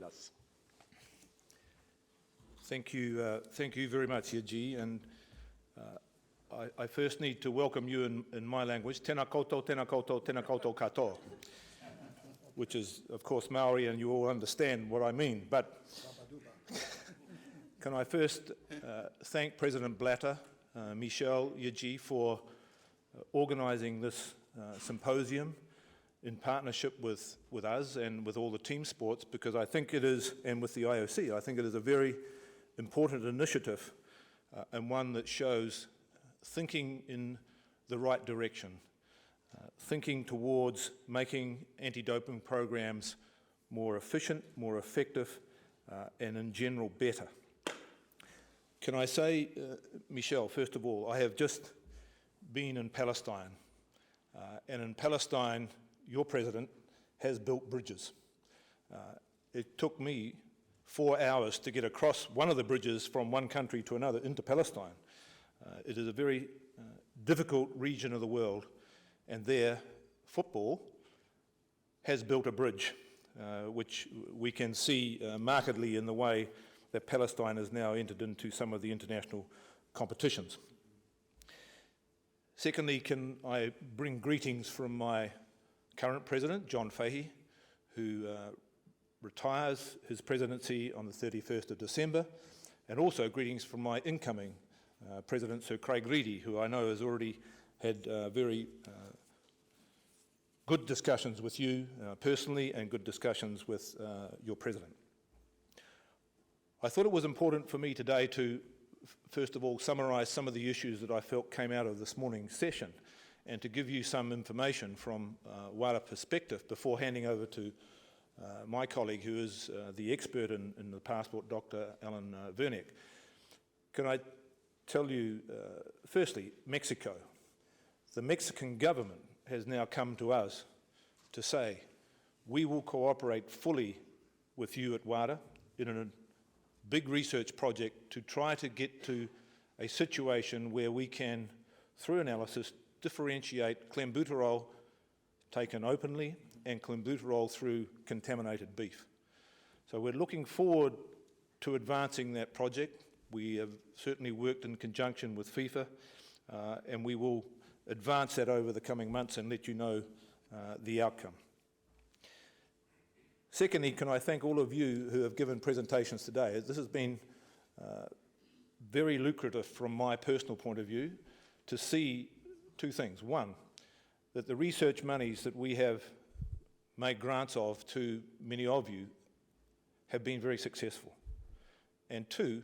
us. Thank you very much, Yaji, and I first need to welcome you in my language, tēnā koutou, tēnā koutou, tēnā koutou katoa, which is, of course, Maori, and you all understand what I mean. But can I first thank President Blatter, Michelle, Yaji, for organising this symposium in partnership with us and with all the team sports, because I think it is, and with the IOC, I think it is a very important initiative and one that shows thinking in the right direction, thinking towards making anti-doping programs more efficient, more effective, and in general better. Can I say, Michelle, first of all, I have just been in Palestine, and in Palestine, your president has built bridges. It took me 4 hours to get across one of the bridges from one country to another into Palestine. It is a very difficult region of the world, and there, football has built a bridge, which we can see markedly in the way that Palestine has now entered into some of the international competitions. Secondly, can I bring greetings from my current president, John Fahey, who retires his presidency on the 31st of December, and also greetings from my incoming President Sir Craig Reedy, who I know has already had very good discussions with you personally and good discussions with your president. I thought it was important for me today to, first of all, summarise some of the issues that I felt came out of this morning's session, and to give you some information from WADA perspective before handing over to my colleague, who is the expert in the passport, Dr. Alan Vernick. Can I tell you, firstly, Mexico. The Mexican government has now come to us to say, we will cooperate fully with you at WADA in a big research project to try to get to a situation where we can, through analysis, differentiate clenbuterol taken openly and clenbuterol through contaminated beef. So we're looking forward to advancing that project. We have certainly worked in conjunction with FIFA, and we will advance that over the coming months and let you know the outcome. Secondly, can I thank all of you who have given presentations today. This has been very lucrative from my personal point of view to see two things. One, that the research monies that we have made grants of to many of you have been very successful. And two,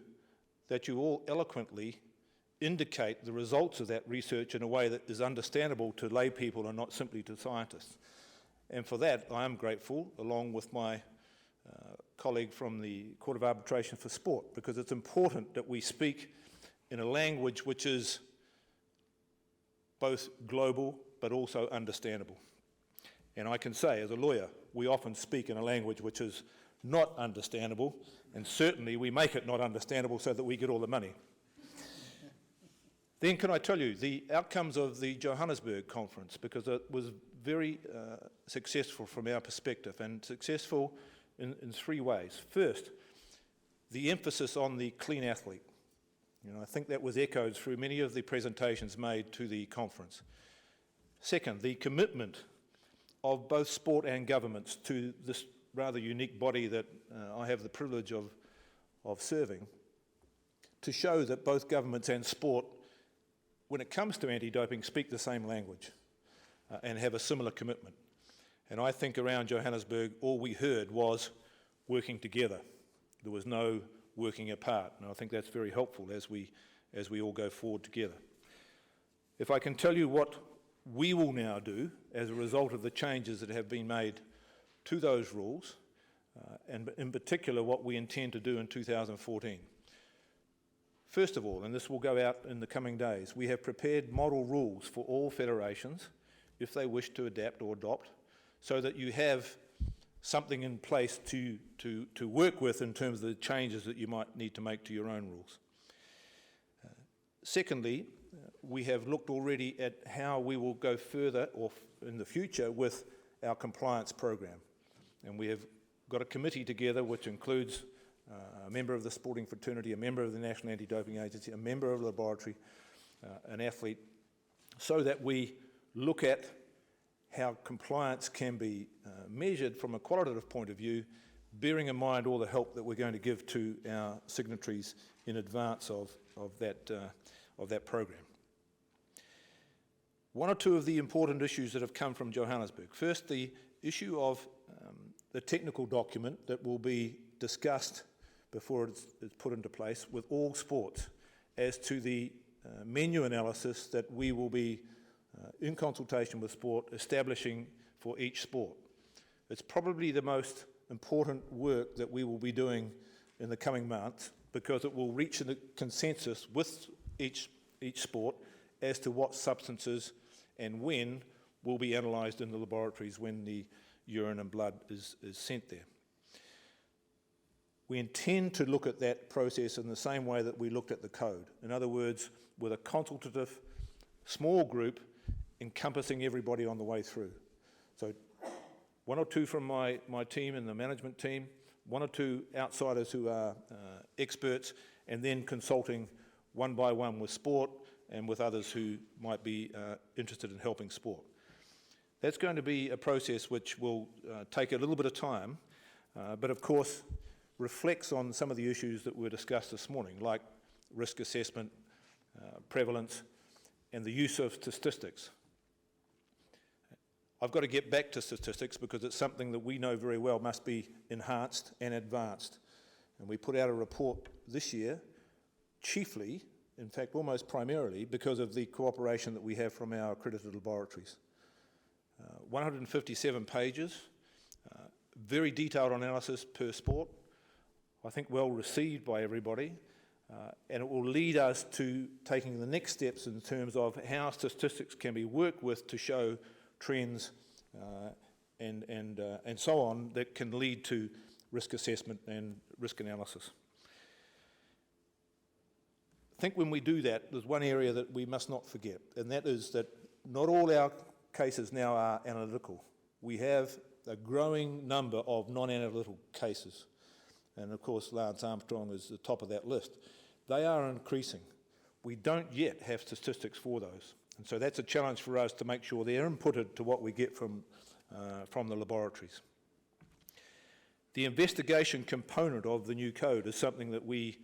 that you all eloquently indicate the results of that research in a way that is understandable to lay people and not simply to scientists. And for that, I am grateful, along with my colleague from the Court of Arbitration for Sport, because it's important that we speak in a language which is both global but also understandable. And I can say, as a lawyer, we often speak in a language which is not understandable, and certainly we make it not understandable so that we get all the money. Then can I tell you the outcomes of the Johannesburg conference, because it was very successful from our perspective, and successful in three ways. First, the emphasis on the clean athlete. I think that was echoed through many of the presentations made to the conference. Second, the commitment of both sport and governments to this rather unique body that I have the privilege of serving, to show that both governments and sport, when it comes to anti-doping, speak the same language and have a similar commitment. And I think around Johannesburg, all we heard was working together. There was no working apart, and I think that's very helpful as we all go forward together. If I can tell you what we will now do as a result of the changes that have been made to those rules, and in particular what we intend to do in 2014. First of all, and this will go out in the coming days, we have prepared model rules for all federations if they wish to adapt or adopt, so that you have something in place to work with in terms of the changes that you might need to make to your own rules. Secondly, we have looked already at how we will go further or in the future with our compliance program. And we have got a committee together which includes a member of the sporting fraternity, a member of the National Anti-Doping Agency, a member of the laboratory, an athlete, so that we look at how compliance can be measured from a qualitative point of view, bearing in mind all the help that we're going to give to our signatories in advance of that program. One or two of the important issues that have come from Johannesburg. First, the issue of the technical document that will be discussed before it's put into place with all sports as to the menu analysis that we will be, in consultation with sport, establishing for each sport. It's probably the most important work that we will be doing in the coming months, because it will reach a consensus with each sport as to what substances and when will be analysed in the laboratories when the urine and blood is sent there. We intend to look at that process in the same way that we looked at the code. In other words, with a consultative small group encompassing everybody on the way through. So one or two from my team and the management team, one or two outsiders who are experts, and then consulting one by one with sport and with others who might be interested in helping sport. That's going to be a process which will take a little bit of time, but of course reflects on some of the issues that were discussed this morning, like risk assessment, prevalence, and the use of statistics. I've got to get back to statistics because it's something that we know very well must be enhanced and advanced. And we put out a report this year, chiefly, in fact almost primarily, because of the cooperation that we have from our accredited laboratories. 157 pages, very detailed analysis per sport, I think well received by everybody, and it will lead us to taking the next steps in terms of how statistics can be worked with to show trends and so on that can lead to risk assessment and risk analysis. I think when we do that, there's one area that we must not forget, and that is that not all our cases now are analytical. We have a growing number of non-analytical cases, and of course Lance Armstrong is the top of that list. They are increasing. We don't yet have statistics for those, and so that's a challenge for us to make sure they're inputted to what we get from the laboratories. The investigation component of the new code is something that we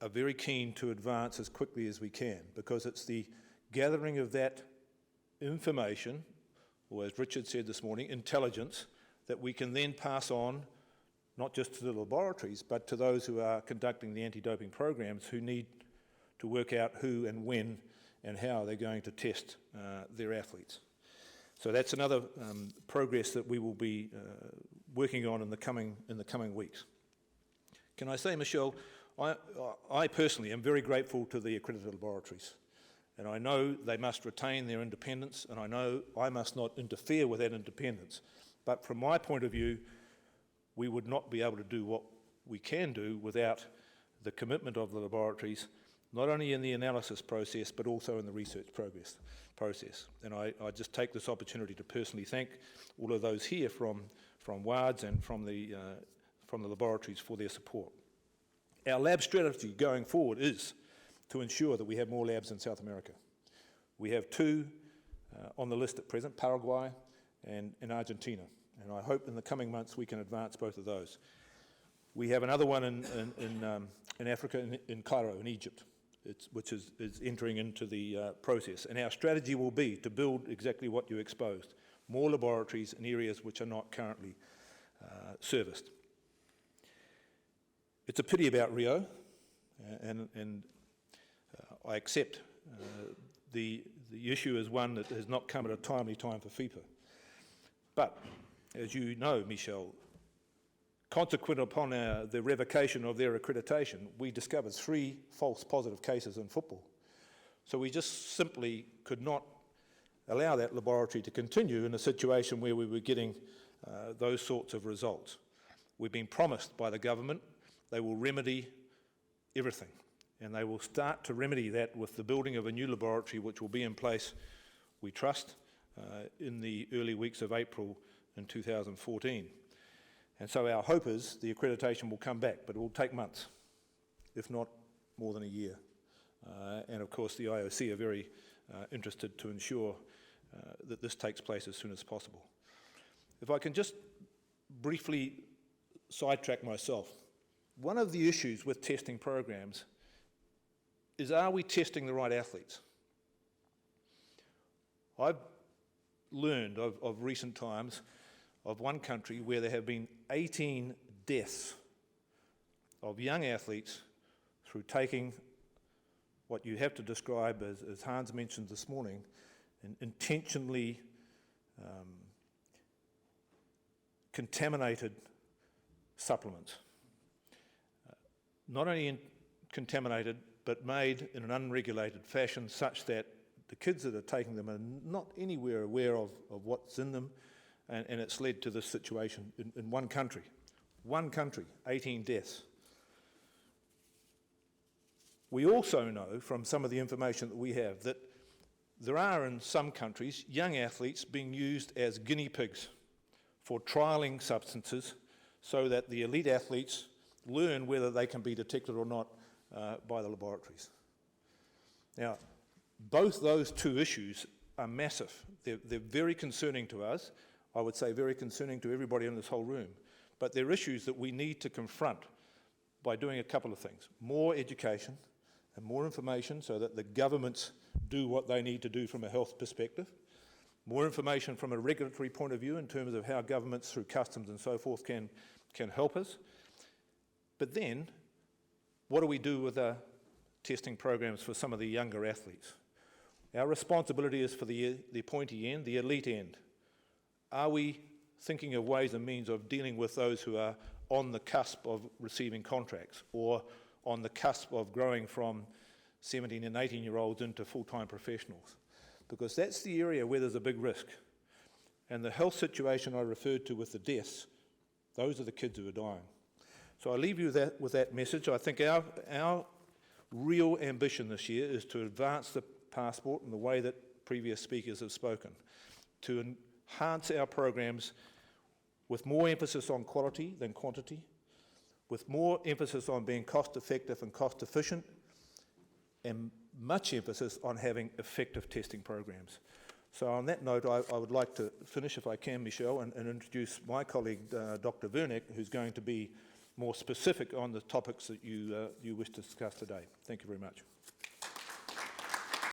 are very keen to advance as quickly as we can, because it's the gathering of that information, or as Richard said this morning, intelligence, that we can then pass on not just to the laboratories but to those who are conducting the anti-doping programs, who need to work out who and when and how they're going to test their athletes. So that's another progress that we will be working on in the coming weeks. Can I say, Michelle, I personally am very grateful to the accredited laboratories, and I know they must retain their independence, and I know I must not interfere with that independence. But from my point of view, we would not be able to do what we can do without the commitment of the laboratories, not only in the analysis process but also in the research process. And I just take this opportunity to personally thank all of those here from WADS and from the laboratories for their support. Our lab strategy going forward is to ensure that we have more labs in South America. We have two on the list at present, Paraguay and Argentina, and I hope in the coming months we can advance both of those. We have another one in Africa, in Cairo, in Egypt, which is entering into the process. And our strategy will be to build exactly what you exposed, more laboratories in areas which are not currently serviced. It's a pity about Rio, and I accept the issue as one that has not come at a timely time for FIBA. But, as you know, Michelle, consequent upon the revocation of their accreditation, we discovered 3 false positive cases in football. So we just simply could not allow that laboratory to continue in a situation where we were getting those sorts of results. We've been promised by the government they will remedy everything, and they will start to remedy that with the building of a new laboratory which will be in place, we trust, in the early weeks of April in 2014. And so our hope is the accreditation will come back, but it will take months, if not more than a year. And of course the IOC are very interested to ensure that this takes place as soon as possible. If I can just briefly sidetrack myself, one of the issues with testing programs is, are we testing the right athletes? I've learned of recent times of one country where there have been 18 deaths of young athletes through taking what you have to describe as Hans mentioned this morning, intentionally contaminated supplements. Not only contaminated, but made in an unregulated fashion such that the kids that are taking them are not anywhere aware of what's in them, and it's led to this situation in one country. One country, 18 deaths. We also know from some of the information that we have that there are in some countries young athletes being used as guinea pigs for trialling substances so that the elite athletes learn whether they can be detected or not by the laboratories. Now, both those two issues are massive. They're very concerning to us. I would say very concerning to everybody in this whole room. But they're issues that we need to confront by doing a couple of things. More education and more information so that the governments do what they need to do from a health perspective. More information from a regulatory point of view in terms of how governments through customs and so forth can help us. But then, what do we do with our testing programs for some of the younger athletes? Our responsibility is for the pointy end, the elite end. Are we thinking of ways and means of dealing with those who are on the cusp of receiving contracts or on the cusp of growing from 17 and 18-year-olds into full-time professionals? Because that's the area where there's a big risk. And the health situation I referred to with the deaths, those are the kids who are dying. So I leave you with that message. I think our real ambition this year is to advance the passport in the way that previous speakers have spoken, to enhance our programs with more emphasis on quality than quantity, with more emphasis on being cost-effective and cost-efficient, and much emphasis on having effective testing programs. So on that note, I would like to finish, if I can, Michelle, and introduce my colleague, Dr. Wernick, who's going to be more specific on the topics that you wish to discuss today. Thank you very much.